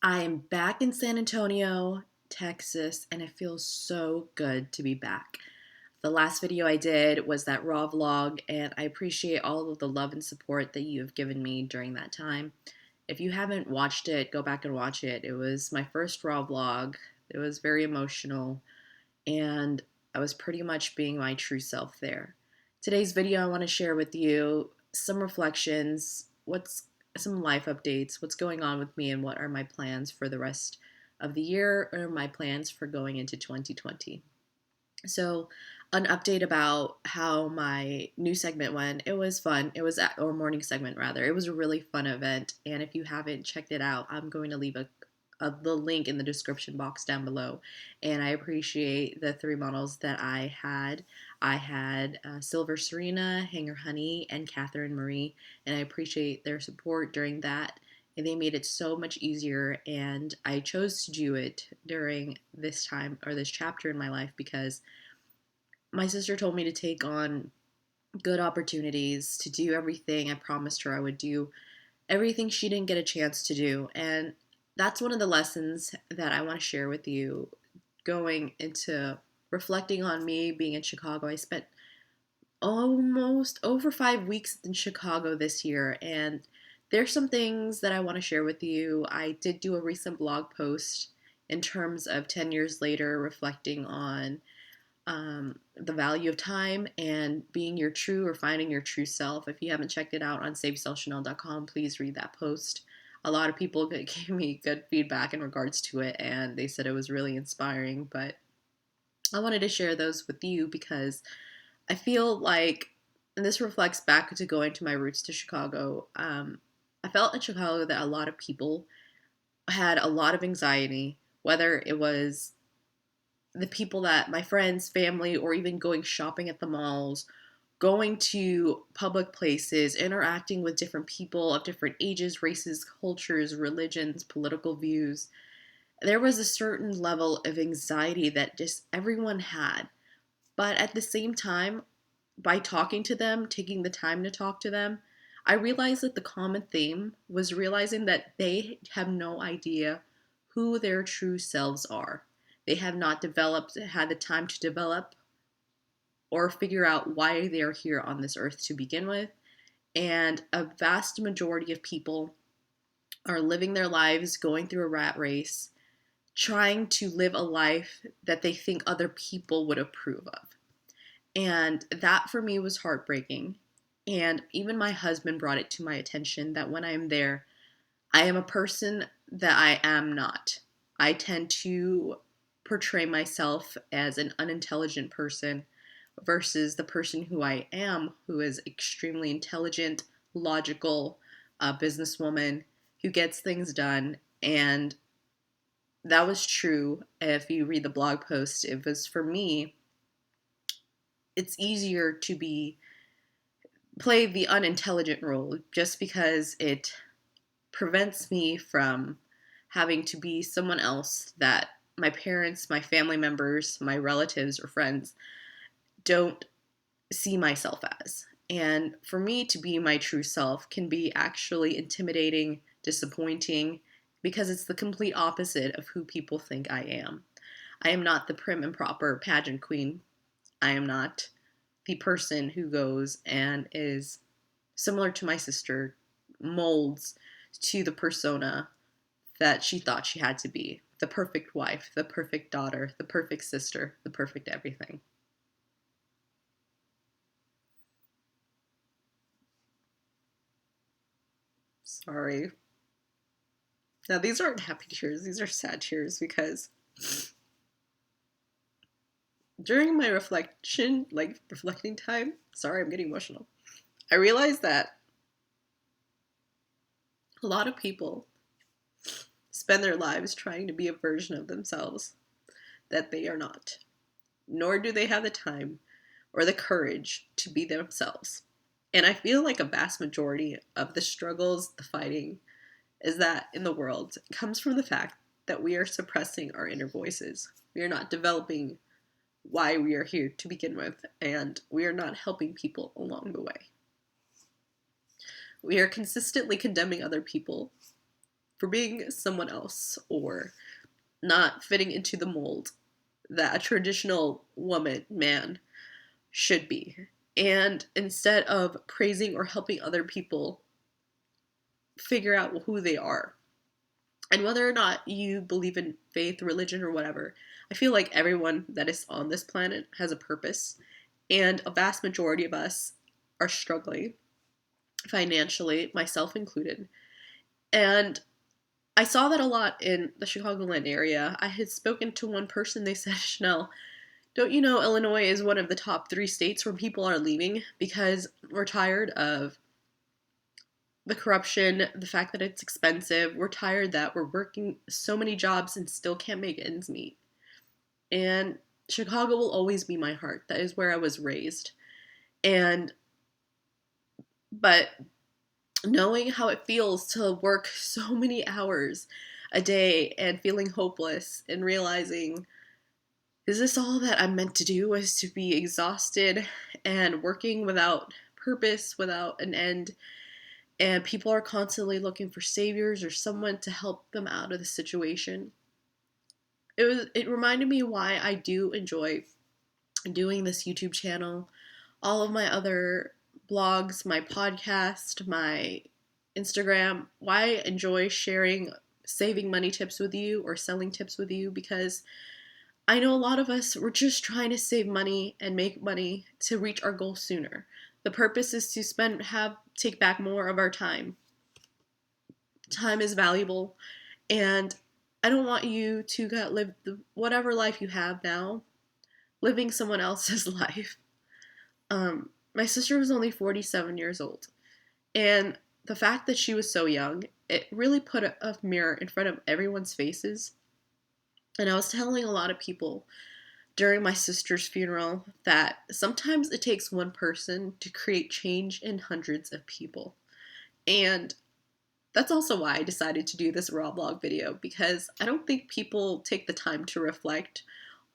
I am back in San Antonio, Texas, and it feels so good to be back. The last video I did was that raw vlog, and I appreciate all of the love and support that you have given me during that time. If you haven't watched it, go back and watch it. It was my first raw vlog. It was very emotional, and I was pretty much being my true self there. Today's video, I want to share with you some reflections, some life updates, what's going on with me, and what are my plans for the rest of the year or my plans for going into 2020. So, an update about how my new segment went. It was fun. Or morning segment rather. It was a really fun event. And if you haven't checked it out, I'm going to leave the link in the description box down below. And I appreciate the three models that I had. I had Silver Serena, Hanger Honey, and Catherine Marie. And I appreciate their support during that. And they made it so much easier. And I chose to do it during this time or this chapter in my life because my sister told me to take on good opportunities, to do everything I promised her I would do, everything she didn't get a chance to do. And that's one of the lessons that I want to share with you going into reflecting on me being in Chicago. I spent almost over 5 weeks in Chicago this year, and there's some things that I want to share with you. I did do a recent blog post in terms of 10 years later, reflecting on the value of time and being your true or finding your true self. If you haven't checked it out on SaveSelfChanel.com, please read that post. A lot of people gave me good feedback in regards to it, and they said it was really inspiring. But I wanted to share those with you because I feel like, and this reflects back to going to my roots to Chicago. I felt in Chicago that a lot of people had a lot of anxiety, whether it was the people that my friends, family, or even going shopping at the malls, going to public places, interacting with different people of different ages, races, cultures, religions, political views. There was a certain level of anxiety that just everyone had. But at the same time, by talking to them, taking the time to talk to them, I realized that the common theme was realizing that they have no idea who their true selves are. They have not had the time to develop or figure out why they are here on this earth to begin with. And a vast majority of people are living their lives going through a rat race, trying to live a life that they think other people would approve of. And that for me was heartbreaking. And even my husband brought it to my attention that when I'm there, I am a person that I am not. I tend to portray myself as an unintelligent person versus the person who I am, who is extremely intelligent, logical, a businesswoman who gets things done. And that was true. If you read the blog post, it was for me, it's easier to play the unintelligent role just because it prevents me from having to be someone else that my parents, my family members, my relatives, or friends don't see myself as. And for me to be my true self can be actually intimidating, disappointing, because it's the complete opposite of who people think I am. I am not the prim and proper pageant queen. I am not the person who goes and is similar to my sister, molds to the persona that she thought she had to be. The perfect wife, the perfect daughter, the perfect sister, the perfect everything. Sorry. Now, these aren't happy tears, these are sad tears because during my reflecting time, sorry, I'm getting emotional. I realized that a lot of people spend their lives trying to be a version of themselves that they are not, nor do they have the time or the courage to be themselves. And I feel like a vast majority of the struggles, the fighting, is that in the world comes from the fact that we are suppressing our inner voices. We are not developing why we are here to begin with, and we are not helping people along the way. We are consistently condemning other people for being someone else or not fitting into the mold that a traditional man should be. And instead of praising or helping other people figure out who they are, and whether or not you believe in faith, religion, or whatever, I feel like everyone that is on this planet has a purpose. And a vast majority of us are struggling financially, myself included. And I saw that a lot in the Chicagoland area. I had spoken to one person, they said, Chanel, don't you know Illinois is one of the top 3 states where people are leaving because we're tired of the corruption, the fact that it's expensive. We're tired that we're working so many jobs and still can't make ends meet. And Chicago will always be my heart. That is where I was raised. But knowing how it feels to work so many hours a day and feeling hopeless and realizing, is this all that I'm meant to do, is to be exhausted and working without purpose, without an end, and people are constantly looking for saviors or someone to help them out of the situation. It reminded me why I do enjoy doing this YouTube channel, all of my other blogs, my podcast, my Instagram, why I enjoy sharing saving money tips with you or selling tips with you, because I know a lot of us, we're just trying to save money and make money to reach our goal sooner. The purpose is to take back more of our time. Time is valuable, and I don't want you to live whatever life you have now, living someone else's life. My sister was only 47 years old, and the fact that she was so young, it really put a mirror in front of everyone's faces. And I was telling a lot of people during my sister's funeral that sometimes it takes one person to create change in hundreds of people. And that's also why I decided to do this raw vlog video, because I don't think people take the time to reflect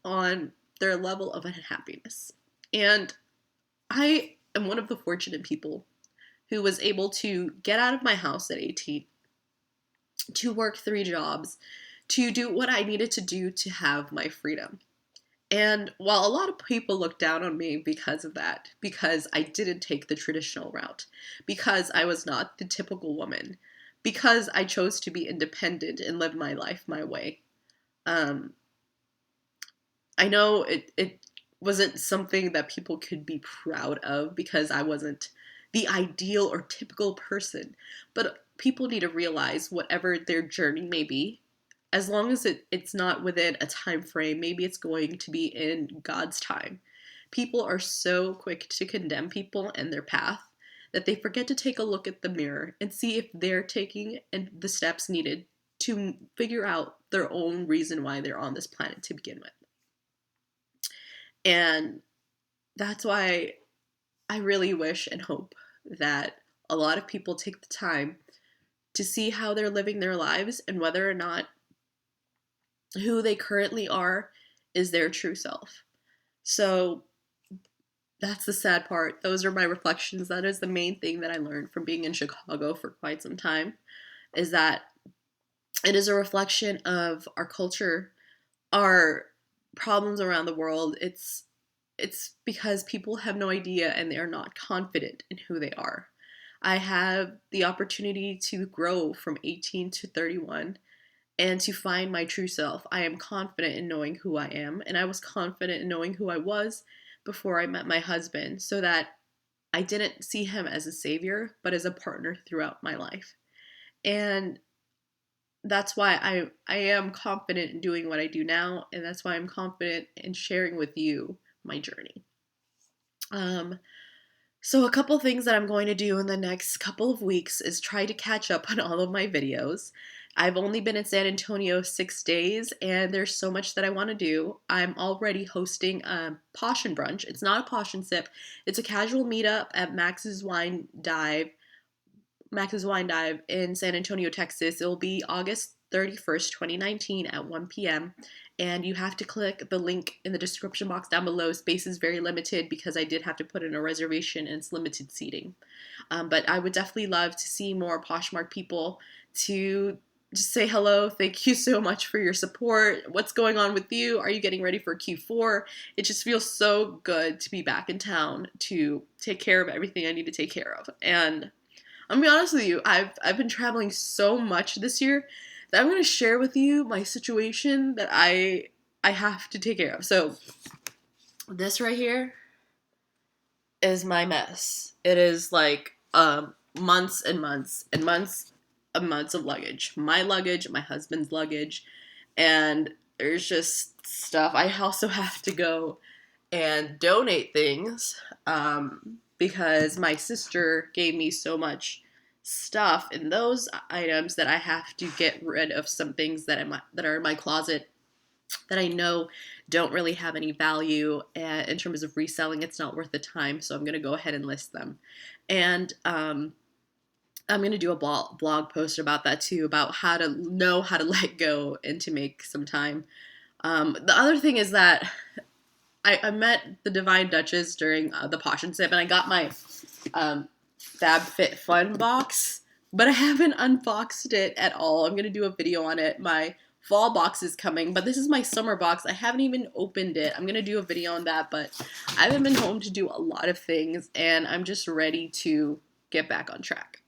on their level of unhappiness. And I am one of the fortunate people who was able to get out of my house at 18, to work 3 jobs, to do what I needed to do to have my freedom. And while a lot of people look down on me because of that, because I didn't take the traditional route, because I was not the typical woman, because I chose to be independent and live my life my way, I know it wasn't something that people could be proud of, because I wasn't the ideal or typical person. But people need to realize whatever their journey may be, as long as it's not within a time frame, maybe it's going to be in God's time. People are so quick to condemn people and their path that they forget to take a look at the mirror and see if they're taking the steps needed to figure out their own reason why they're on this planet to begin with. And that's why I really wish and hope that a lot of people take the time to see how they're living their lives and whether or not who they currently are is their true self. So that's the sad part. Those are my reflections. That is the main thing that I learned from being in Chicago for quite some time, is that it is a reflection of our culture, our problems around the world. It's because people have no idea and they are not confident in who they are. I have the opportunity to grow from 18 to 31 and to find my true self. I am confident in knowing who I am, and I was confident in knowing who I was before I met my husband, so that I didn't see him as a savior, but as a partner throughout my life. And that's why I am confident in doing what I do now, and that's why I'm confident in sharing with you my journey. So a couple things that I'm going to do in the next couple of weeks is try to catch up on all of my videos. I've only been in San Antonio 6 days, and there's so much that I want to do. I'm already hosting a Posh and Brunch. It's not a Posh and Sip. It's a casual meetup at Max's Wine Dive in San Antonio, Texas. It'll be August 31st, 2019 at 1 p.m. And you have to click the link in the description box down below. Space is very limited because I did have to put in a reservation and it's limited seating. But I would definitely love to see more Poshmark people, to just say hello. Thank you so much for your support. What's going on with you? Are you getting ready for Q4? It just feels so good to be back in town to take care of everything I need to take care of. And I'm gonna be honest with you, I've been traveling so much this year that I'm gonna share with you my situation that I have to take care of. So this right here is my mess. It is like months and months and months and months of luggage. My luggage, my husband's luggage, and there's just stuff. I also have to go and donate things because my sister gave me so much stuff in those items that I have to get rid of some things that are in my closet that I know don't really have any value, and in terms of reselling, it's not worth the time. So I'm gonna go ahead and list them, and I'm gonna do a blog post about that too, about how to know how to let go and to make some time. The other thing is that I met the Divine Duchess during the Posh and Sip, and I got my FabFitFun box, but I haven't unboxed it at all. I'm gonna do a video on it. My fall box is coming, but this is my summer box. I haven't even opened it. I'm gonna do a video on that, but I haven't been home to do a lot of things, and I'm just ready to get back on track.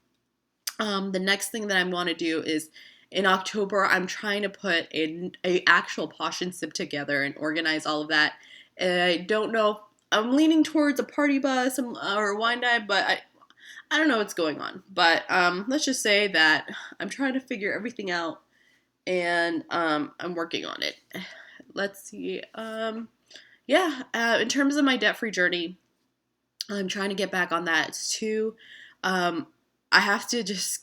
The next thing that I want to do is in October, I'm trying to put a actual Posh and Sip together and organize all of that. And I don't know. I'm leaning towards a party bus or a wine dive, but I don't know what's going on. But let's just say that I'm trying to figure everything out, and I'm working on it. Let's see. In terms of my debt-free journey, I'm trying to get back on that too. I have to just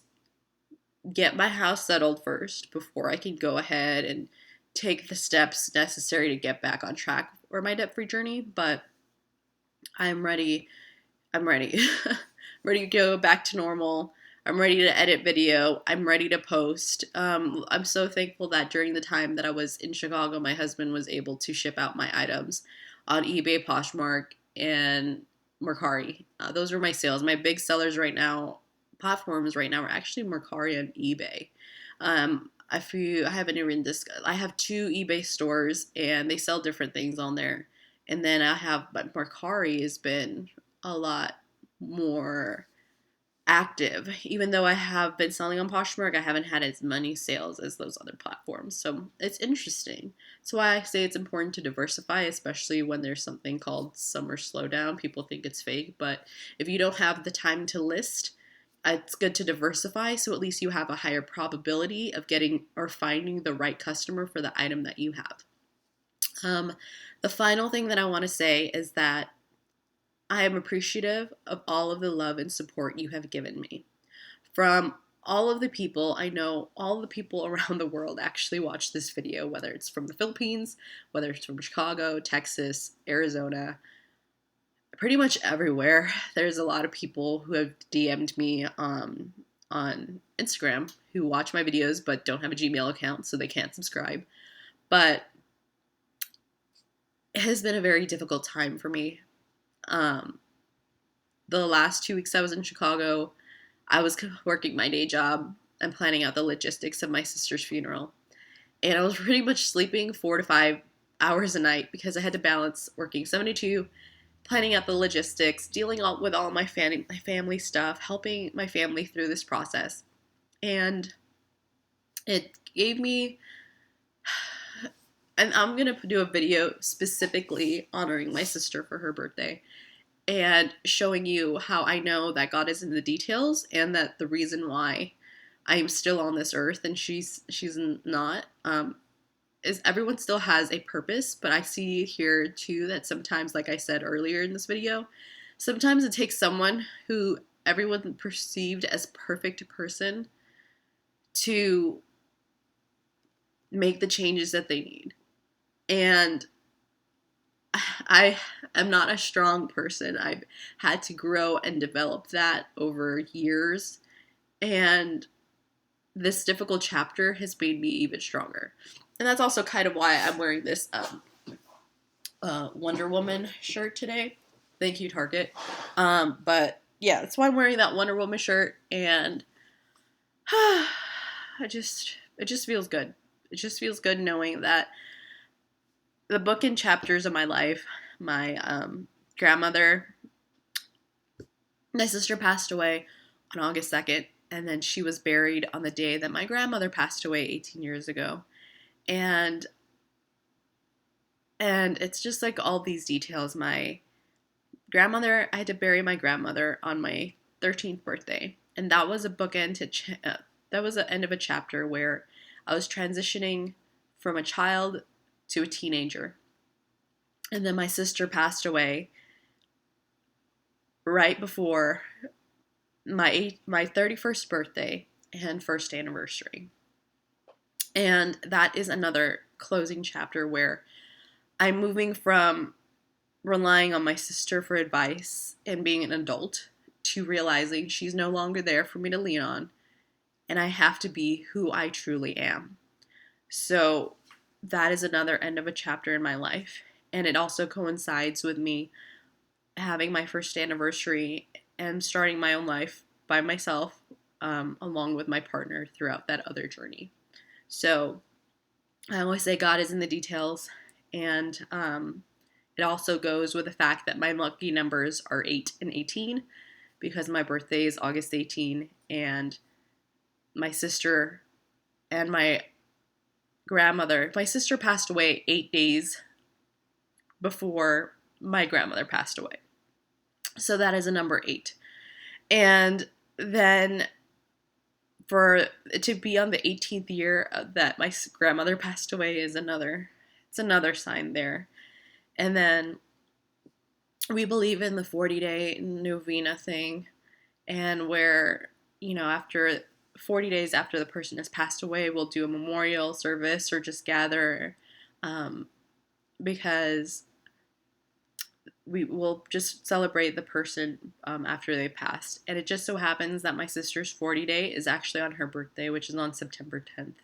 get my house settled first before I can go ahead and take the steps necessary to get back on track for my debt-free journey. But I'm ready. I'm ready. Ready to go back to normal. I'm ready to edit video. I'm ready to post. I'm so thankful that during the time that I was in Chicago, my husband was able to ship out my items on eBay, Poshmark, and Mercari. Those are my sales. My big sellers right now, platforms right now, are actually Mercari and eBay. I haven't even discussed, I have 2 eBay stores, and they sell different things on there. And then but Mercari has been a lot more active. Even though I have been selling on Poshmark, I haven't had as many sales as those other platforms. So it's interesting. That's why I say it's important to diversify, especially when there's something called summer slowdown. People think it's fake, but if you don't have the time to list, it's good to diversify, so at least you have a higher probability of getting or finding the right customer for the item that you have. The final thing that I want to say is that I am appreciative of all of the love and support you have given me. From all of the people, I know all the people around the world actually watch this video, whether it's from the Philippines, whether it's from Chicago, Texas, Arizona, pretty much everywhere. There's a lot of people who have DM'd me on Instagram who watch my videos but don't have a Gmail account, so they can't subscribe. But it has been a very difficult time for me. The last 2 weeks I was in Chicago, I was working my day job and planning out the logistics of my sister's funeral. And I was pretty much sleeping 4 to 5 hours a night because I had to balance working 72, planning out the logistics, dealing with all my family stuff, helping my family through this process. And it gave me, and I'm going to do a video specifically honoring my sister for her birthday and showing you how I know that God is in the details, and that the reason why I am still on this earth and she's not, is everyone still has a purpose. But I see here too that sometimes, like I said earlier in this video, sometimes it takes someone who everyone perceived as perfect person to make the changes that they need. And I am not a strong person. I've had to grow and develop that over years. And this difficult chapter has made me even stronger. And that's also kind of why I'm wearing this Wonder Woman shirt today. Thank you, Target. But yeah, that's why I'm wearing that Wonder Woman shirt. And it it just feels good. It just feels good knowing that the book and chapters of my life, my grandmother, my sister passed away on August 2nd, and then she was buried on the day that my grandmother passed away 18 years ago. And it's just like all these details. My grandmother, I had to bury my grandmother on my 13th birthday, and that was a bookend to that was the end of a chapter where I was transitioning from a child to a teenager. And then my sister passed away right before my 31st birthday and first anniversary. And that is another closing chapter where I'm moving from relying on my sister for advice and being an adult to realizing she's no longer there for me to lean on, and I have to be who I truly am. So that is another end of a chapter in my life. And it also coincides with me having my first anniversary and starting my own life by myself, along with my partner throughout that other journey. So I always say God is in the details, and it also goes with the fact that my lucky numbers are 8 and 18 because my birthday is August 18, and my sister and my sister passed away 8 days before my grandmother passed away. So that is a number 8. And then for to be on the 18th year that my grandmother passed away is another sign there. And then we believe in the 40-day novena thing, and where, after 40 days after the person has passed away, we'll do a memorial service or just gather, because we will just celebrate the person after they passed. And it just so happens that my sister's 40 day is actually on her birthday, which is on September 10th.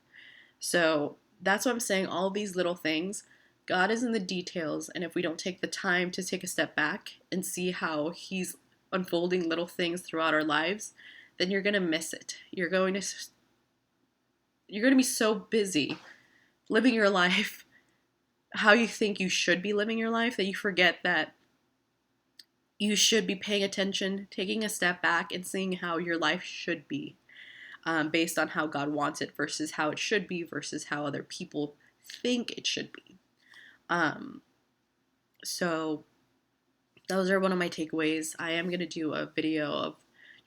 So that's what I'm saying. All these little things, God is in the details. And if we don't take the time to take a step back and see how he's unfolding little things throughout our lives, then you're going to miss it. You're going to be so busy living your life how you think you should be living your life that you forget that you should be paying attention, taking a step back, and seeing how your life should be, based on how God wants it versus how it should be versus how other people think it should be. So those are one of my takeaways. I am going to do a video of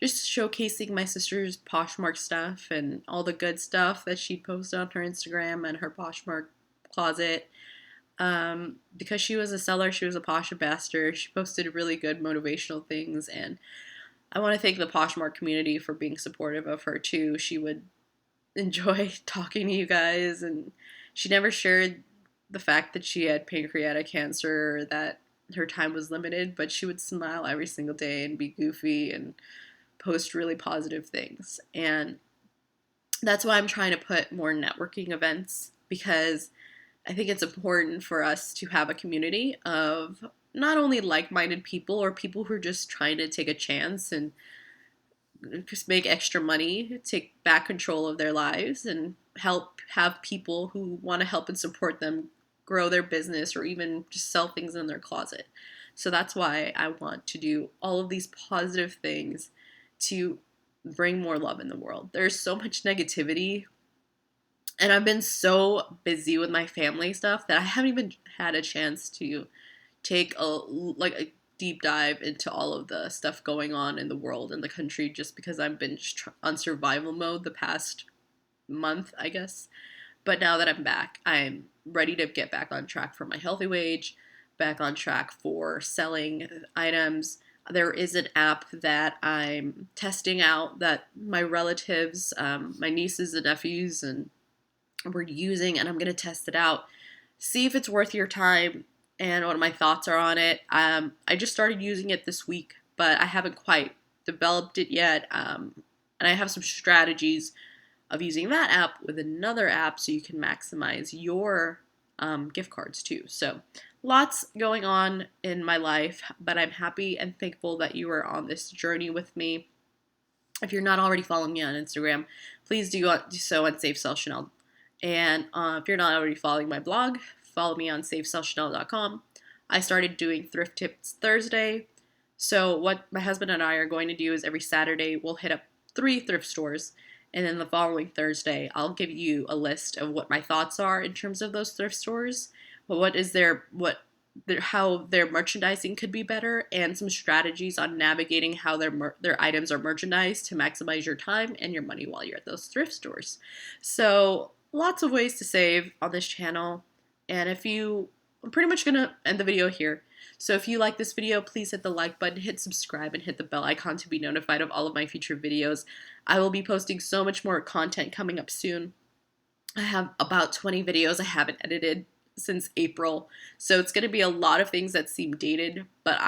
just showcasing my sister's Poshmark stuff and all the good stuff that she posted on her Instagram and her Poshmark closet. Because she was a seller, she was a Posh ambassador. She posted really good motivational things, and I want to thank the Poshmark community for being supportive of her too. She would enjoy talking to you guys, and she never shared the fact that she had pancreatic cancer or that her time was limited, but she would smile every single day and be goofy and post really positive things. And that's why I'm trying to put more networking events, because I think it's important for us to have a community of not only like-minded people or people who are just trying to take a chance and just make extra money, take back control of their lives, and have people who want to help and support them grow their business or even just sell things in their closet. So that's why I want to do all of these positive things to bring more love in the world. There's so much negativity, and I've been so busy with my family stuff that I haven't even had a chance to take a deep dive into all of the stuff going on in the world and the country, just because I've been on survival mode the past month, I guess. But now that I'm back, I'm ready to get back on track for my healthy wage, back on track for selling items. There is an app that I'm testing out that my relatives, my nieces and nephews, and we're using, and I'm going to test it out, see if it's worth your time and what my thoughts are on it. I just started using it this week, but I haven't quite developed it yet, and I have some strategies of using that app with another app so you can maximize your gift cards too. So lots going on in my life, but I'm happy and thankful that you are on this journey with me. If you're not already following me on Instagram, please do so and save Chanel. And if you're not already following my blog, follow me on SaveSalChanel.com. I started doing Thrift Tips Thursday. So what my husband and I are going to do is every Saturday we'll hit up 3 thrift stores, and then the following Thursday I'll give you a list of what my thoughts are in terms of those thrift stores. How their merchandising could be better, and some strategies on navigating how their items are merchandised to maximize your time and your money while you're at those thrift stores. So lots of ways to save on this channel, and I'm pretty much gonna end the video here. So if you like this video, please hit the like button, hit subscribe, and hit the bell icon to be notified of all of my future videos. I will be posting so much more content coming up soon. I have about 20 videos I haven't edited since April, so it's going to be a lot of things that seem dated, but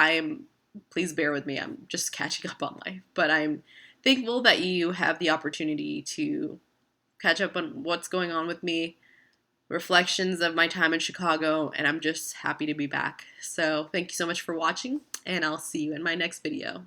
please bear with me, I'm just catching up on life. But I'm thankful that you have the opportunity to catch up on what's going on with me, reflections of my time in Chicago, and I'm just happy to be back. So thank you so much for watching, and I'll see you in my next video.